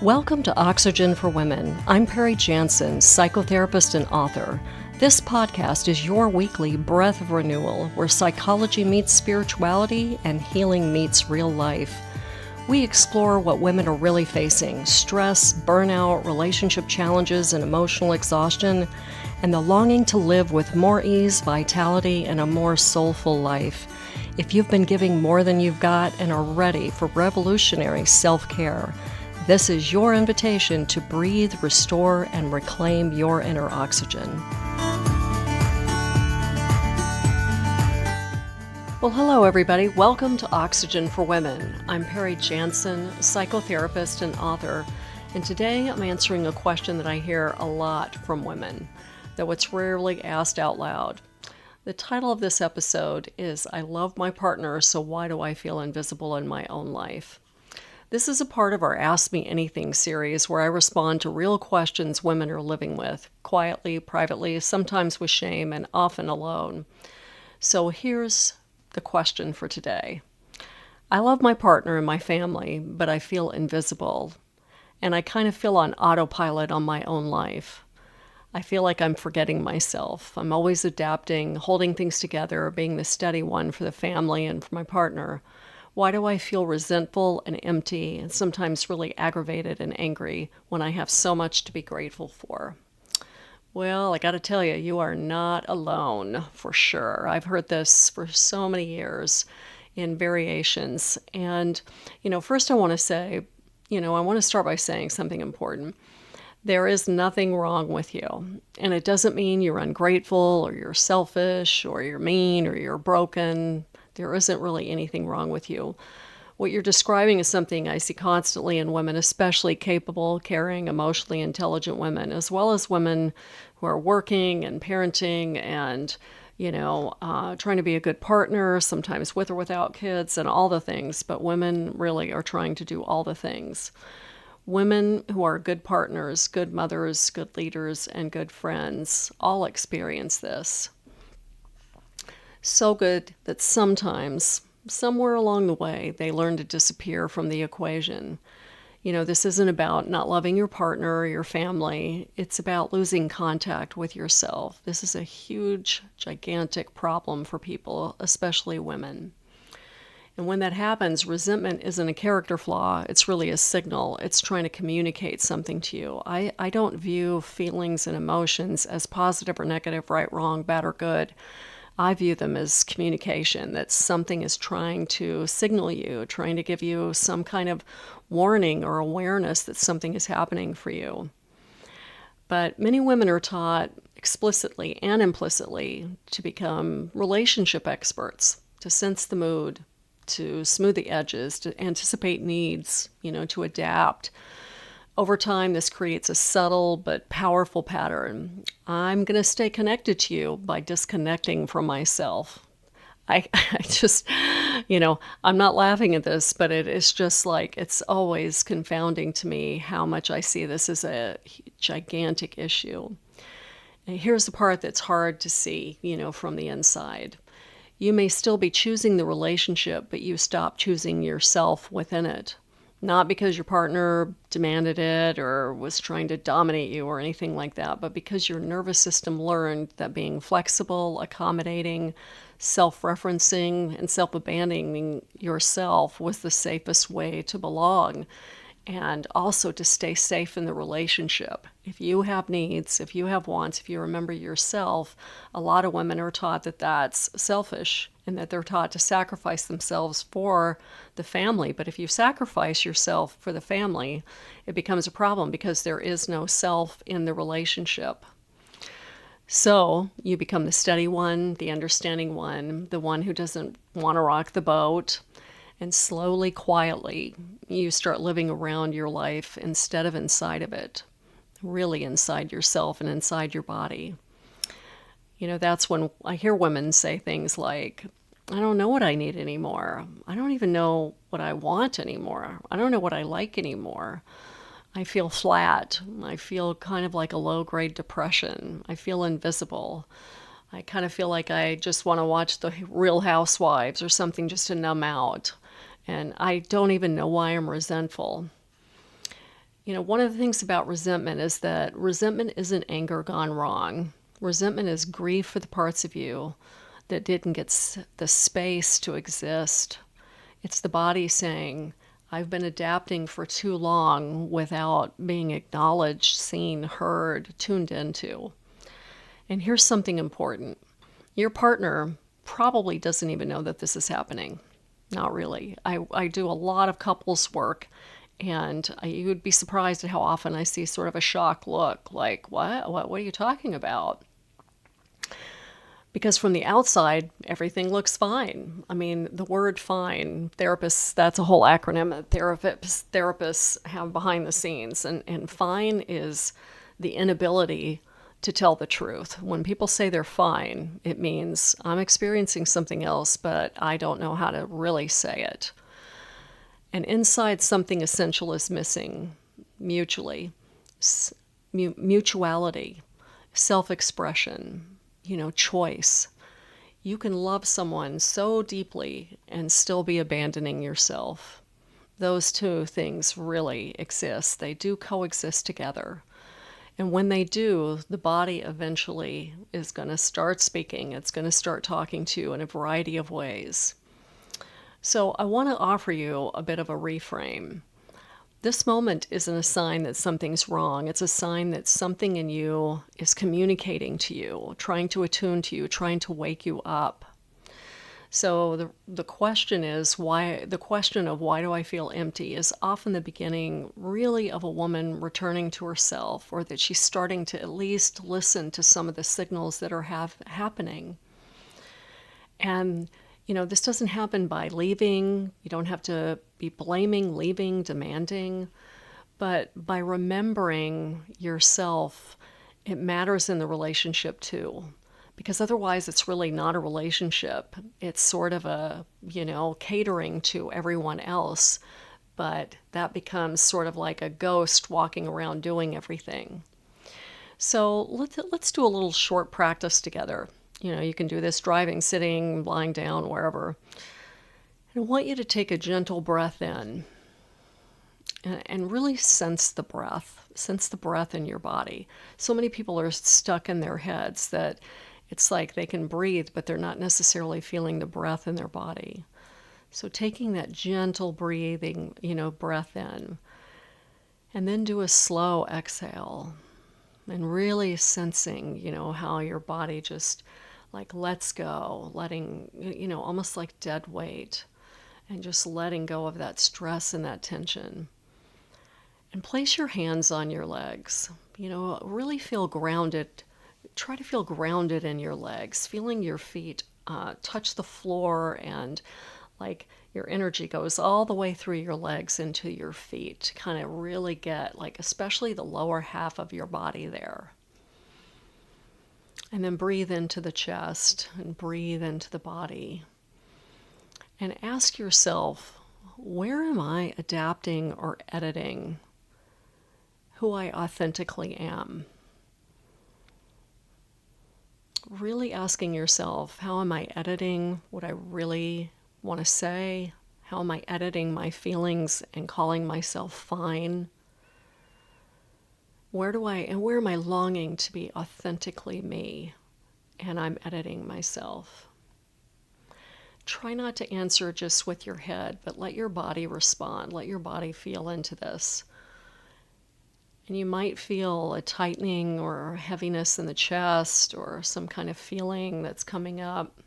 Welcome to Oxygen for Women. I'm Perry Janssen, psychotherapist and author. This podcast is your weekly breath of renewal, where psychology meets spirituality and healing meets real life. We explore what women are really facing: stress, burnout, relationship challenges, and emotional exhaustion, and the longing to live with more ease, vitality, and a more soulful life. If you've been giving more than you've got and are ready for revolutionary self-care, this is your invitation to breathe, restore, and reclaim your inner oxygen. Well, hello, everybody. Welcome to Oxygen for Women. I'm Perry Janssen, psychotherapist and author, and today I'm answering a question that I hear a lot from women, though it's rarely asked out loud. The title of this episode is I Love My Partner, So Why Do I Feel Invisible in My Own Life? This is a part of our Ask Me Anything series where I respond to real questions women are living with, quietly, privately, sometimes with shame, and often alone. So here's the question for today. I love my partner and my family, but I feel invisible, and I kind of feel on autopilot on my own life. I feel like I'm forgetting myself. I'm always adapting, holding things together, being the steady one for the family and for my partner. Why do I feel resentful and empty and sometimes really aggravated and angry when I have so much to be grateful for? Well, I got to tell you, you are not alone for sure. I've heard this for so many years in variations. And, first I want to say, I want to start by saying something important. There is nothing wrong with you. And it doesn't mean you're ungrateful or you're selfish or you're mean or you're broken. There isn't really anything wrong with you. What you're describing is something I see constantly in women, especially capable, caring, emotionally intelligent women, as well as women who are working and parenting and, trying to be a good partner, sometimes with or without kids and all the things. But women really are trying to do all the things. Women who are good partners, good mothers, good leaders, and good friends all experience this. So good that sometimes, somewhere along the way, they learn to disappear from the equation. This isn't about not loving your partner or your family. It's about losing contact with yourself. This is a huge, gigantic problem for people, especially women. And when that happens, resentment isn't a character flaw. It's really a signal. It's trying to communicate something to you. I don't view feelings and emotions as positive or negative, right, wrong, bad or good. I view them as communication, that something is trying to signal you, trying to give you some kind of warning or awareness that something is happening for you. But many women are taught explicitly and implicitly to become relationship experts, to sense the mood, to smooth the edges, to anticipate needs, to adapt. Over time, this creates a subtle but powerful pattern. I'm going to stay connected to you by disconnecting from myself. I just, I'm not laughing at this, but it is just like, it's always confounding to me how much I see this as a gigantic issue. And here's the part that's hard to see, from the inside. You may still be choosing the relationship, but you stop choosing yourself within it. Not because your partner demanded it or was trying to dominate you or anything like that, but because your nervous system learned that being flexible, accommodating, self-referencing, and self-abandoning yourself was the safest way to belong and also to stay safe in the relationship. If you have needs, if you have wants, if you remember yourself, a lot of women are taught that that's selfish and that they're taught to sacrifice themselves for the family. But if you sacrifice yourself for the family, it becomes a problem because there is no self in the relationship. So you become the steady one, the understanding one, the one who doesn't want to rock the boat. And slowly, quietly, you start living around your life instead of inside of it, really inside yourself and inside your body. That's when I hear women say things like, I don't know what I need anymore. I don't even know what I want anymore. I don't know what I like anymore. I feel flat. I feel kind of like a low-grade depression. I feel invisible. I kind of feel like I just want to watch the Real Housewives or something just to numb out. And I don't even know why I'm resentful. One of the things about resentment is that resentment isn't anger gone wrong. Resentment is grief for the parts of you that didn't get the space to exist. It's the body saying, I've been adapting for too long without being acknowledged, seen, heard, tuned into. And here's something important. Your partner probably doesn't even know that this is happening. Not really. I do a lot of couples work, and you would be surprised at how often I see sort of a shocked look, like, what are you talking about? Because from the outside, everything looks fine. I mean, the word fine, therapists, that's a whole acronym that therapists have behind the scenes. And fine is the inability to tell the truth. When people say they're fine, it means I'm experiencing something else, but I don't know how to really say it. And inside, something essential is missing mutually. Mutuality, self-expression, choice. You can love someone so deeply and still be abandoning yourself. Those two things really exist. They do coexist together. And when they do, the body eventually is going to start speaking. It's going to start talking to you in a variety of ways. So I want to offer you a bit of a reframe. This moment isn't a sign that something's wrong. It's a sign that something in you is communicating to you, trying to attune to you, trying to wake you up. So the question is why? The question of why do I feel empty is often the beginning, really, of a woman returning to herself, or that she's starting to at least listen to some of the signals that are happening. And this doesn't happen by leaving. You don't have to be blaming, leaving, demanding. But by remembering yourself, it matters in the relationship too. Because otherwise, it's really not a relationship. It's sort of a, catering to everyone else. But that becomes sort of like a ghost walking around doing everything. So let's do a little short practice together. You can do this driving, sitting, lying down, wherever. And I want you to take a gentle breath in and really sense the breath in your body. So many people are stuck in their heads that it's like they can breathe, but they're not necessarily feeling the breath in their body. So taking that gentle breathing, breath in, and then do a slow exhale and really sensing, how your body just like lets go, letting, almost like dead weight, and just letting go of that stress and that tension. And place your hands on your legs. Really feel grounded. Try to feel grounded in your legs, feeling your feet touch the floor, and like your energy goes all the way through your legs into your feet to kind of really get, like, especially the lower half of your body there. And then breathe into the chest and breathe into the body. And ask yourself, where am I adapting or editing who I authentically am? Really asking yourself, how am I editing what I really want to say? How am I editing my feelings and calling myself fine? Where am I longing to be authentically me? And I'm editing myself. Try not to answer just with your head, but let your body respond. Let your body feel into this. And you might feel a tightening or heaviness in the chest or some kind of feeling that's coming up.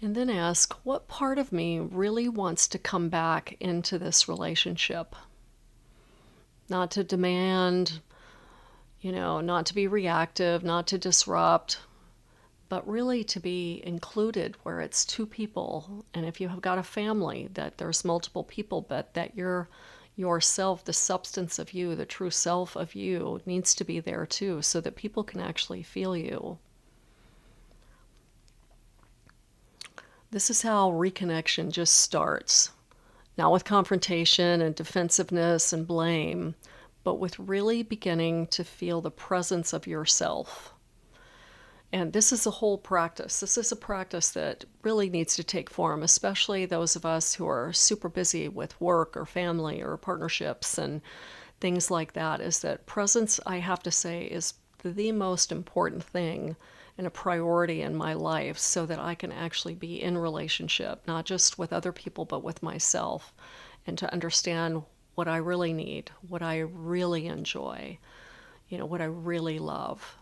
And then ask, what part of me really wants to come back into this relationship? Not to demand, not to be reactive, not to disrupt, but really to be included where it's two people. And if you have got a family, that there's multiple people, but that yourself, the substance of you, the true self of you, needs to be there too, so that people can actually feel you. This is how reconnection just starts. Not with confrontation and defensiveness and blame, but with really beginning to feel the presence of yourself. And this is a whole practice. This is a practice that really needs to take form, especially those of us who are super busy with work or family or partnerships and things like that. Is that presence, I have to say, is the most important thing and a priority in my life, so that I can actually be in relationship, not just with other people, but with myself, and to understand what I really need, what I really enjoy, what I really love.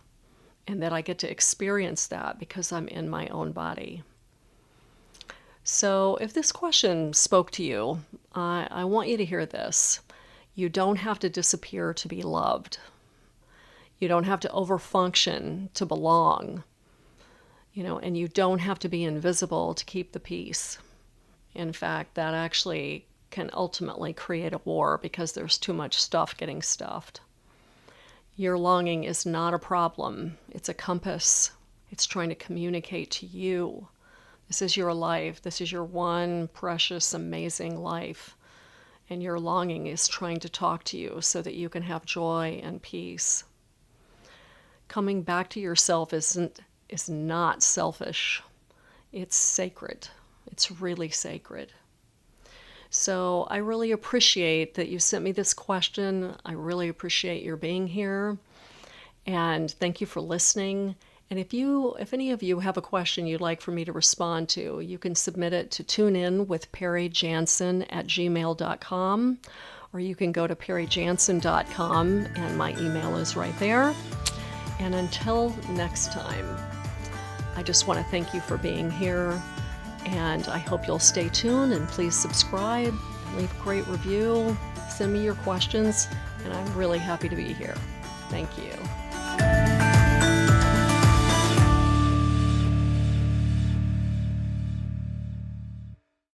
And that I get to experience that because I'm in my own body. So if this question spoke to you, I want you to hear this. You don't have to disappear to be loved. You don't have to overfunction to belong. And you don't have to be invisible to keep the peace. In fact, that actually can ultimately create a war because there's too much stuff getting stuffed. Your longing is not a problem. It's a compass. It's trying to communicate to you. This is your life. This is your one precious, amazing life. And your longing is trying to talk to you so that you can have joy and peace. Coming back to yourself is not selfish. It's sacred. It's really sacred. So I really appreciate that you sent me this question. I really appreciate your being here. And thank you for listening. And if any of you have a question you'd like for me to respond to, you can submit it to tuneinwithperryjanssen@gmail.com, or you can go to perryjanssen.com, and my email is right there. And until next time, I just want to thank you for being here. And I hope you'll stay tuned, and please subscribe, leave a great review, send me your questions, and I'm really happy to be here. Thank you.